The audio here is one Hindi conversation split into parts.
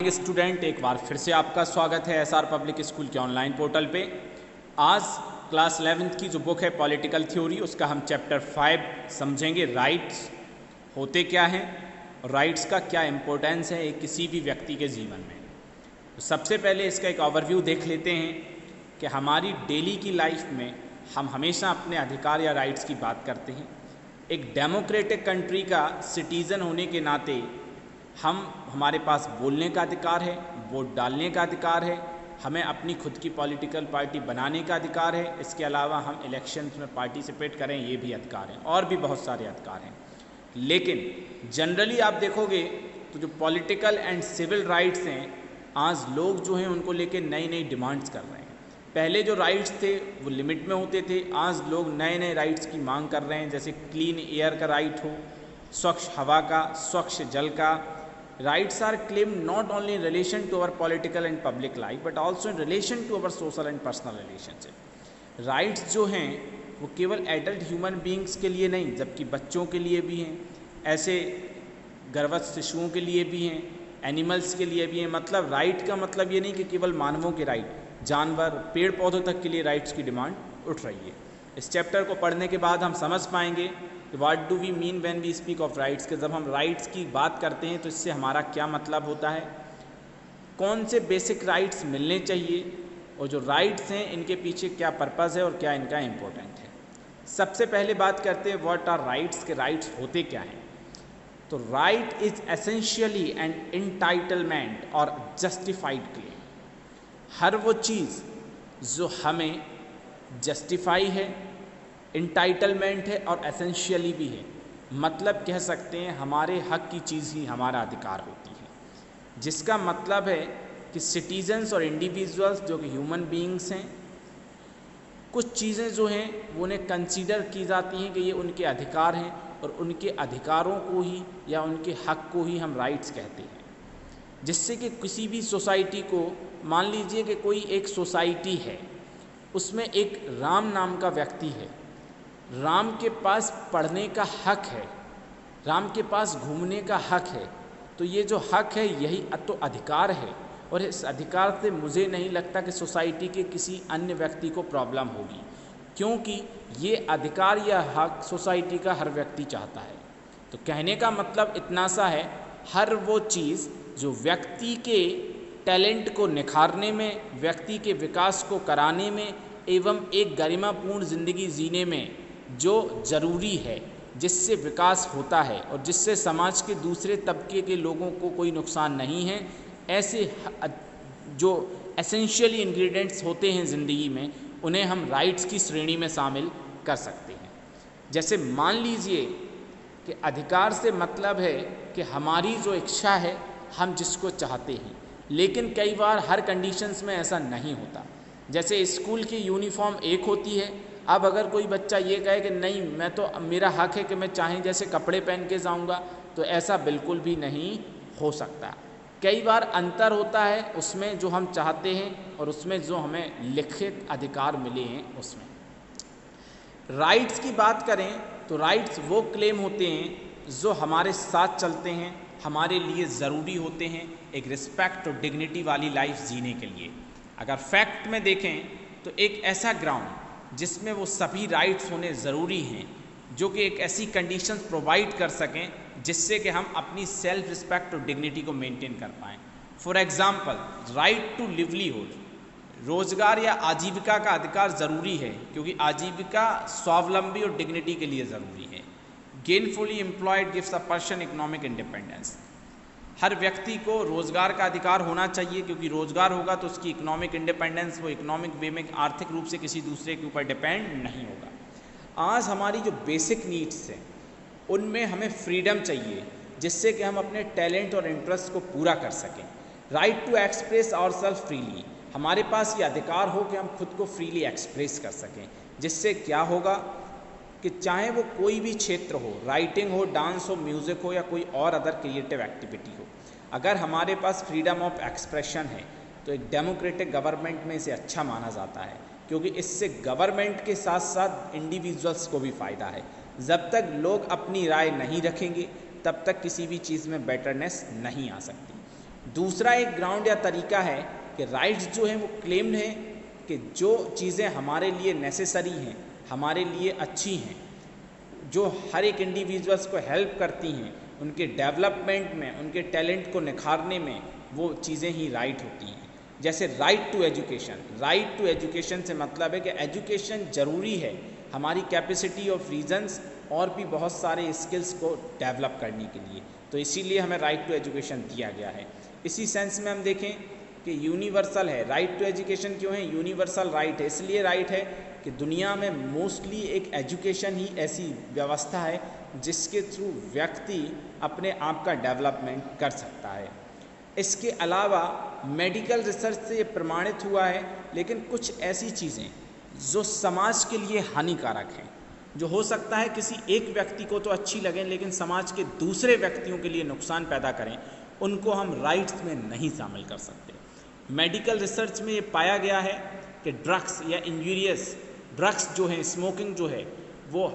स्टूडेंट, एक बार फिर से आपका स्वागत है एसआर पब्लिक स्कूल के ऑनलाइन पोर्टल पे। आज क्लास 11th की जो बुक है पॉलिटिकल थ्योरी, उसका हम चैप्टर 5 समझेंगे। राइट्स होते क्या हैं और राइट्स का क्या इम्पोर्टेंस है एक किसी भी व्यक्ति के जीवन में। तो सबसे पहले इसका एक ओवरव्यू देख लेते हैं कि हमारी डेली की लाइफ में हम हमेशा अपने अधिकार या राइट्स की बात करते हैं। एक डेमोक्रेटिक कंट्री का सिटीज़न होने के नाते हमारे पास बोलने का अधिकार है, वोट डालने का अधिकार है, हमें अपनी खुद की पॉलिटिकल पार्टी बनाने का अधिकार है। इसके अलावा हम इलेक्शंस में पार्टिसिपेट करें, ये भी अधिकार हैं, और भी बहुत सारे अधिकार हैं। लेकिन जनरली आप देखोगे तो जो पॉलिटिकल एंड सिविल राइट्स हैं, आज लोग जो हैं उनको लेके नई नई डिमांड्स कर रहे हैं। पहले जो राइट्स थे वो लिमिट में होते थे, आज लोग नए नए राइट्स की मांग कर रहे हैं। जैसे क्लीन एयर का राइट हो, स्वच्छ हवा का, स्वच्छ जल का। Rights are claimed not only in relation to our political and public life but also in relation to our social and personal relationship. Rights जो हैं वो केवल एडल्ट ह्यूमन बींग्स के लिए नहीं, जबकि बच्चों के लिए भी हैं, ऐसे गर्भस्थ शिशुओं के लिए भी हैं, एनिमल्स के लिए भी हैं। मतलब राइट का मतलब ये नहीं कि केवल मानवों के राइट, जानवर, पेड़ पौधों तक के लिए राइट्स की डिमांड उठ रही है। इस चैप्टर को पढ़ने के बाद हम समझ पाएंगे what do we mean when we speak of rights, कि जब हम राइट्स की बात करते हैं तो इससे हमारा क्या मतलब होता है, कौन से बेसिक राइट्स मिलने चाहिए, और जो राइट्स हैं इनके पीछे क्या पर्पज़ है और क्या इनका इम्पोर्टेंट है। सबसे पहले बात करते हैं व्हाट आर राइट्स, के राइट्स होते क्या हैं। तो right is essentially an entitlement और जस्टिफाइड क्लेम। हर वो चीज़ जो हमें जस्टिफाई है, इंटाइटलमेंट है और एसेंशियली भी है। मतलब कह सकते हैं हमारे हक की चीज़ ही हमारा अधिकार होती है, जिसका मतलब है कि सिटीजन्स और इंडिविजुअल्स जो कि ह्यूमन बीइंग्स हैं, कुछ चीज़ें जो हैं वो उन्हें कंसीडर की जाती हैं कि ये उनके अधिकार हैं, और उनके अधिकारों को ही या उनके हक को ही हम राइट्स कहते हैं। जिससे कि किसी भी सोसाइटी को, मान लीजिए कि कोई एक सोसाइटी है, उसमें एक राम नाम का व्यक्ति है, राम के पास पढ़ने का हक है, राम के पास घूमने का हक है। तो ये जो हक है यही तो अधिकार है, और इस अधिकार से मुझे नहीं लगता कि सोसाइटी के किसी अन्य व्यक्ति को प्रॉब्लम होगी, क्योंकि ये अधिकार या हक सोसाइटी का हर व्यक्ति चाहता है। तो कहने का मतलब इतना सा है, हर वो चीज़ जो व्यक्ति के टैलेंट को निखारने में, व्यक्ति के विकास को कराने में एवं एक गरिमापूर्ण ज़िंदगी जीने में जो ज़रूरी है, जिससे विकास होता है और जिससे समाज के दूसरे तबके के लोगों को कोई नुकसान नहीं है, ऐसे जो एसेंशियली इंग्रेडिएंट्स होते हैं ज़िंदगी में, उन्हें हम राइट्स की श्रेणी में शामिल कर सकते हैं। जैसे मान लीजिए कि अधिकार से मतलब है कि हमारी जो इच्छा है हम जिसको चाहते हैं, लेकिन कई बार हर कंडीशंस में ऐसा नहीं होता। जैसे स्कूल की यूनिफॉर्म एक होती है, अब अगर कोई बच्चा ये कहे कि नहीं, मैं तो, मेरा हक है कि मैं चाहे जैसे कपड़े पहन के जाऊंगा, तो ऐसा बिल्कुल भी नहीं हो सकता। कई बार अंतर होता है उसमें जो हम चाहते हैं और उसमें जो हमें लिखित अधिकार मिले हैं उसमें। राइट्स की बात करें तो राइट्स वो क्लेम होते हैं जो हमारे साथ चलते हैं, हमारे लिए ज़रूरी होते हैं एक रिस्पेक्ट और डिग्निटी वाली लाइफ जीने के लिए। अगर फैक्ट में देखें तो एक ऐसा ग्राउंड जिसमें वो सभी राइट्स होने ज़रूरी हैं, जो कि एक ऐसी कंडीशंस प्रोवाइड कर सकें जिससे कि हम अपनी सेल्फ रिस्पेक्ट और डिग्निटी को मेंटेन कर पाएँ। For example, right to livelihood, रोज़गार या आजीविका का अधिकार ज़रूरी है, क्योंकि आजीविका स्वावलंबी और डिग्निटी के लिए ज़रूरी है। Gainfully employed gives a person economic independence, हर व्यक्ति को रोज़गार का अधिकार होना चाहिए, क्योंकि रोज़गार होगा तो उसकी इकोनॉमिक इंडिपेंडेंस, वो इकोनॉमिक वे में आर्थिक रूप से किसी दूसरे के ऊपर डिपेंड नहीं होगा। आज हमारी जो बेसिक नीड्स हैं उनमें हमें फ्रीडम चाहिए, जिससे कि हम अपने टैलेंट और इंटरेस्ट को पूरा कर सकें। Right to express ourself freely, हमारे पास ये अधिकार हो कि हम खुद को फ्रीली एक्सप्रेस कर सकें, जिससे क्या होगा कि चाहे वो कोई भी क्षेत्र हो, राइटिंग हो, डांस हो, म्यूज़िक हो, या कोई और अदर क्रिएटिव एक्टिविटी हो, अगर हमारे पास फ्रीडम ऑफ एक्सप्रेशन है तो एक डेमोक्रेटिक गवर्नमेंट में इसे अच्छा माना जाता है, क्योंकि इससे गवर्नमेंट के साथ साथ इंडिविजुअल्स को भी फ़ायदा है। जब तक लोग अपनी राय नहीं रखेंगे तब तक किसी भी चीज़ में बेटरनेस नहीं आ सकती। दूसरा एक ग्राउंड या तरीका है कि राइट्स जो है वो क्लेम्ड है कि जो चीज़ें हमारे लिए नेसेसरी हैं, हमारे लिए अच्छी हैं, जो हर एक इंडिविजुअल्स को हेल्प करती हैं, उनके डेवलपमेंट में, उनके टैलेंट को निखारने में, वो चीज़ें ही राइट होती हैं। जैसे right to education. Right to education से मतलब है कि एजुकेशन ज़रूरी है हमारी कैपेसिटी ऑफ रीजन्स और भी बहुत सारे स्किल्स को डेवलप करने के लिए, तो इसीलिए हमें राइट टू एजुकेशन दिया गया है। इसी सेंस में हम देखें कि यूनिवर्सल है। राइट टू एजुकेशन क्यों है? यूनिवर्सल राइट है, इसलिए राइट है कि दुनिया में मोस्टली एक एजुकेशन ही ऐसी व्यवस्था है जिसके थ्रू व्यक्ति अपने आप का डेवलपमेंट कर सकता है। इसके अलावा मेडिकल रिसर्च से ये प्रमाणित हुआ है, लेकिन कुछ ऐसी चीज़ें जो समाज के लिए हानिकारक हैं, जो हो सकता है किसी एक व्यक्ति को तो अच्छी लगें लेकिन समाज के दूसरे व्यक्तियों के लिए नुकसान पैदा करें, उनको हम राइट्स में नहीं शामिल कर सकते। मेडिकल रिसर्च में ये पाया गया है कि ड्रग्स या इंजूरियस ड्रग्स जो है, स्मोकिंग जो है, वो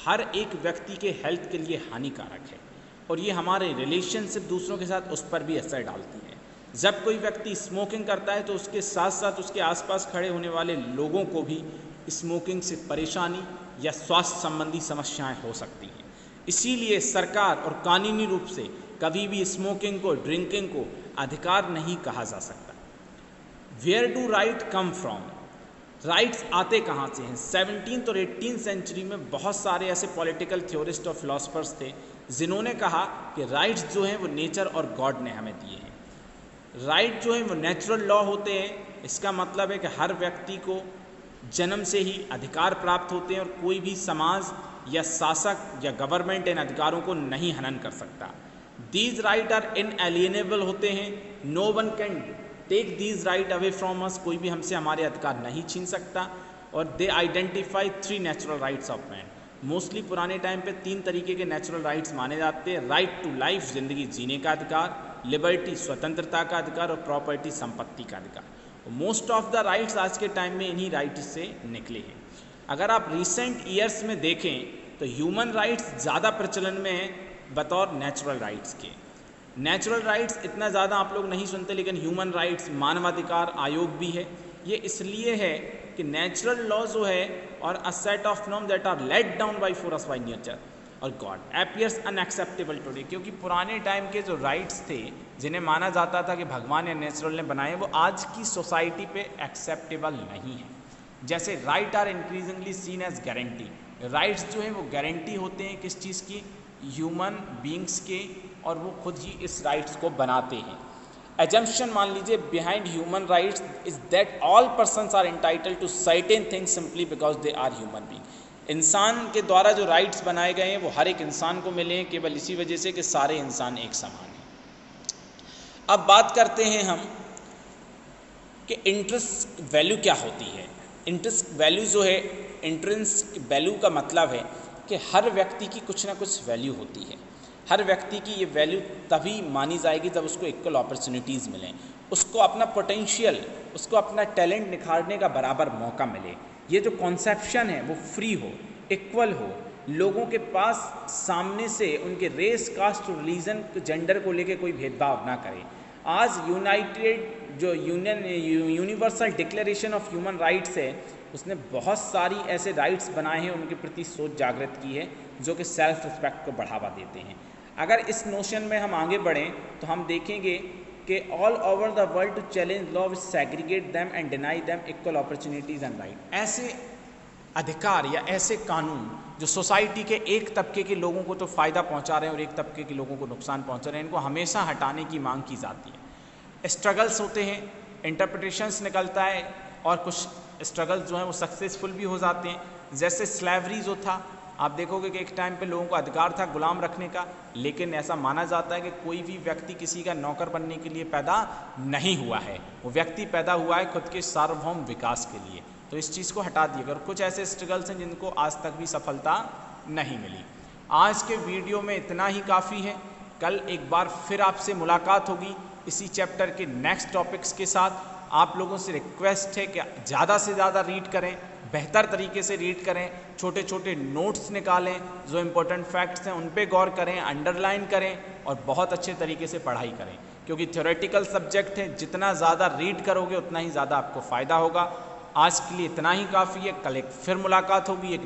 हर एक व्यक्ति के हेल्थ के लिए हानिकारक है और ये हमारे रिलेशनशिप दूसरों के साथ उस पर भी असर डालती है। जब कोई व्यक्ति स्मोकिंग करता है तो उसके साथ साथ उसके आसपास खड़े होने वाले लोगों को भी स्मोकिंग से परेशानी या स्वास्थ्य संबंधी समस्याएं हो सकती हैं। इसीलिए सरकार और कानूनी रूप से कभी भी स्मोकिंग को, ड्रिंकिंग को अधिकार नहीं कहा जा सकता। Where do right come from? Rights आते कहाँ से हैं? 17th और 18th सेंचुरी में बहुत सारे ऐसे पॉलिटिकल थ्योरिस्ट और फिलोसफर्स थे जिन्होंने कहा कि राइट्स जो हैं वो नेचर और गॉड ने हमें दिए हैं। राइट जो है वो नेचुरल लॉ होते हैं। इसका मतलब है कि हर व्यक्ति को जन्म से ही अधिकार प्राप्त होते हैं और कोई भी समाज या शासक या गवर्नमेंट इन अधिकारों को नहीं हनन कर सकता। दीज राइट आर इनएलिएनेबल होते हैं। No one can take these right away from us. कोई भी हमसे हमारे अधिकार नहीं छीन सकता। और they identify 3 natural rights of man. Mostly पुराने टाइम पे 3 तरीके के नेचुरल राइट्स माने जाते हैं। राइट टू लाइफ, जिंदगी जीने का अधिकार, लिबर्टी, स्वतंत्रता का अधिकार, और प्रॉपर्टी, संपत्ति का अधिकार। मोस्ट ऑफ द राइट्स आज के टाइम में इन्हीं राइट्स से निकले हैं। अगर आप रिसेंट ईयर्स में देखें तो ह्यूमन राइट्स ज़्यादा प्रचलन में हैं बतौर नेचुरल राइट्स के। नेचुरल राइट्स इतना ज़्यादा आप लोग नहीं सुनते, लेकिन ह्यूमन राइट्स, मानवाधिकार आयोग भी है। ये इसलिए है कि नेचुरल लॉ जो है और a set of norm that are laid down by force by nature और गॉड अपीयर्स अनएक्सेप्टेबल टुडे। क्योंकि पुराने टाइम के जो राइट्स थे जिन्हें माना जाता था कि भगवान या नेचुरल ने बनाए, वो आज की सोसाइटी पे एक्सेप्टेबल नहीं है। जैसे right are increasingly seen as guarantee. Rights जो है वो गारंटी होते हैं किस चीज़ की? ह्यूमन बींग्स के, और वो खुद ही इस राइट्स को बनाते हैं। एजम्पशन मान लीजिए behind human rights is that all persons are entitled to certain things simply because they are human being. इंसान के द्वारा जो राइट्स बनाए गए हैं वो हर एक इंसान को मिले हैं केवल इसी वजह से कि सारे इंसान एक समान हैं। अब बात करते हैं हम कि इंटरेस्ट वैल्यू क्या होती है। इंटरेस्ट वैल्यू जो है, इंटरेस्ट वैल्यू का मतलब है कि हर व्यक्ति की कुछ ना कुछ वैल्यू होती है। हर व्यक्ति की ये वैल्यू तभी मानी जाएगी जब उसको इक्वल अपॉर्चुनिटीज़ मिलें, उसको अपना पोटेंशियल, उसको अपना टैलेंट निखारने का बराबर मौका मिले। ये जो कॉन्सेप्शन है वो फ्री हो, इक्वल हो, लोगों के पास सामने से उनके रेस, कास्ट, रिलीजन, जेंडर को लेके कोई भेदभाव ना करे। आज यूनाइटेड जो universal declaration of human rights है, उसने बहुत सारी ऐसे राइट्स बनाए हैं, उनके प्रति सोच जागृत की है जो कि सेल्फ रिस्पेक्ट को बढ़ावा देते हैं। अगर इस नोशन में हम आगे बढ़ें तो हम देखेंगे कि all over the world to challenge law which segregate them and deny them equal opportunities and right. ऐसे अधिकार या ऐसे कानून जो सोसाइटी के एक तबके के लोगों को तो फ़ायदा पहुंचा रहे हैं और एक तबके के लोगों को नुकसान पहुंचा रहे हैं, इनको हमेशा हटाने की मांग की जाती है। स्ट्रगल्स होते हैं, इंटरप्रिटेशंस निकलता है और कुछ स्ट्रगल्स जो हैं वो सक्सेसफुल भी हो जाते हैं। जैसे स्लेवरी जो था, आप देखोगे कि एक टाइम पे लोगों को अधिकार था गुलाम रखने का, लेकिन ऐसा माना जाता है कि कोई भी व्यक्ति किसी का नौकर बनने के लिए पैदा नहीं हुआ है, वो व्यक्ति पैदा हुआ है खुद के सार्वभौम विकास के लिए। तो इस चीज़ को हटा दिया। और कुछ ऐसे स्ट्रगल्स हैं जिनको आज तक भी सफलता नहीं मिली। आज के वीडियो में इतना ही काफ़ी है। कल एक बार फिर आपसे मुलाकात होगी इसी चैप्टर के नेक्स्ट टॉपिक्स के साथ। आप लोगों से रिक्वेस्ट है कि ज़्यादा से ज़्यादा रीड करें, बेहतर तरीके से रीड करें, छोटे छोटे नोट्स निकालें, जो इम्पोर्टेंट फैक्ट्स हैं उन पे गौर करें, अंडरलाइन करें और बहुत अच्छे तरीके से पढ़ाई करें। क्योंकि थ्योरेटिकल सब्जेक्ट है, जितना ज़्यादा रीड करोगे उतना ही ज़्यादा आपको फ़ायदा होगा। आज के लिए इतना ही काफ़ी है, कल एक फिर मुलाकात होगी एक